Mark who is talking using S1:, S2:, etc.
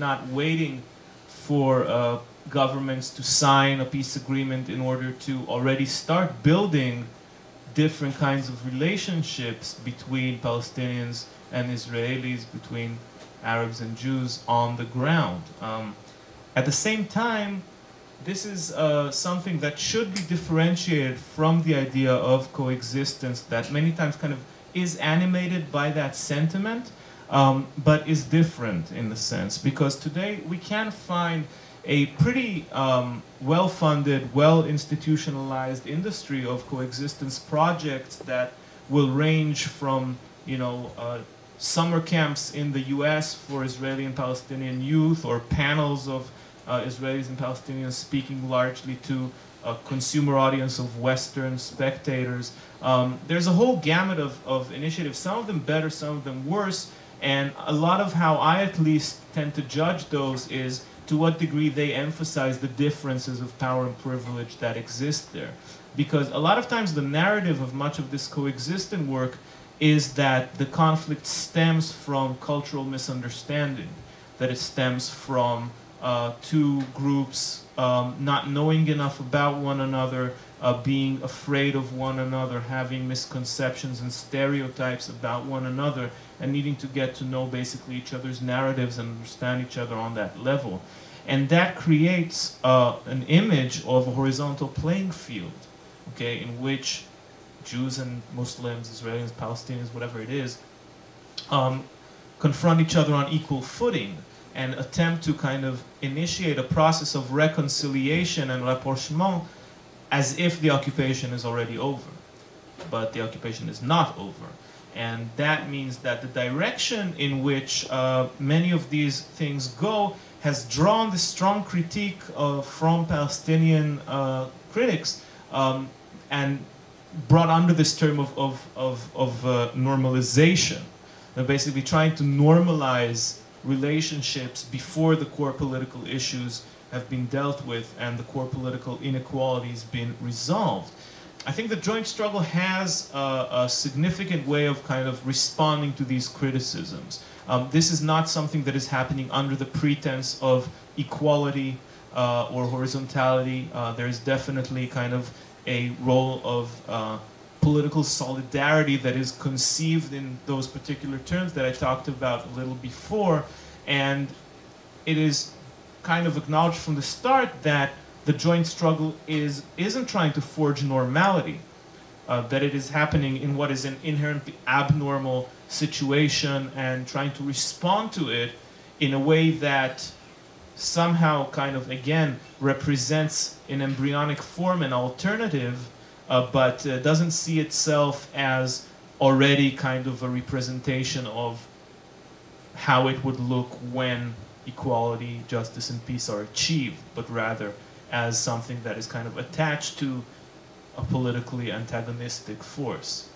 S1: not waiting for governments to sign a peace agreement in order to already start building different kinds of relationships between Palestinians and Israelis, between Arabs and Jews on the ground. At the same time, this is something that should be differentiated from the idea of coexistence that many times kind of is animated by that sentiment, but is different in the sense. Because today we can find a pretty well-funded, well-institutionalized industry of coexistence projects that will range from, summer camps in the US for Israeli and Palestinian youth, or panels of Israelis and Palestinians speaking largely to a consumer audience of Western spectators. There's a whole gamut of initiatives, some of them better, some of them worse, and a lot of how I at least tend to judge those is to what degree they emphasize the differences of power and privilege that exist there. Because a lot of times the narrative of much of this coexistent work is that the conflict stems from cultural misunderstanding, that it stems from two groups not knowing enough about one another, being afraid of one another, having misconceptions and stereotypes about one another, and needing to get to know basically each other's narratives and understand each other on that level. And that creates an image of a horizontal playing field, okay, in which Jews and Muslims, Israelis, Palestinians, whatever it is, confront each other on equal footing and attempt to kind of initiate a process of reconciliation and rapprochement as if the occupation is already over. But the occupation is not over. And that means that the direction in which many of these things go has drawn the strong critique from Palestinian critics and brought under this term of normalization. They're basically trying to normalize relationships before the core political issues have been dealt with and the core political inequalities been resolved. I think the joint struggle has a significant way of kind of responding to these criticisms. This is not something that is happening under the pretense of equality or horizontality. There's definitely kind of a role of political solidarity that is conceived in those particular terms that I talked about a little before, and it is kind of acknowledged from the start that the joint struggle isn't trying to forge normality, that it is happening in what is an inherently abnormal situation and trying to respond to it in a way that somehow kind of, again, represents in embryonic form an alternative, but doesn't see itself as already kind of a representation of how it would look when equality, justice, and peace are achieved, but rather as something that is kind of attached to a politically antagonistic force.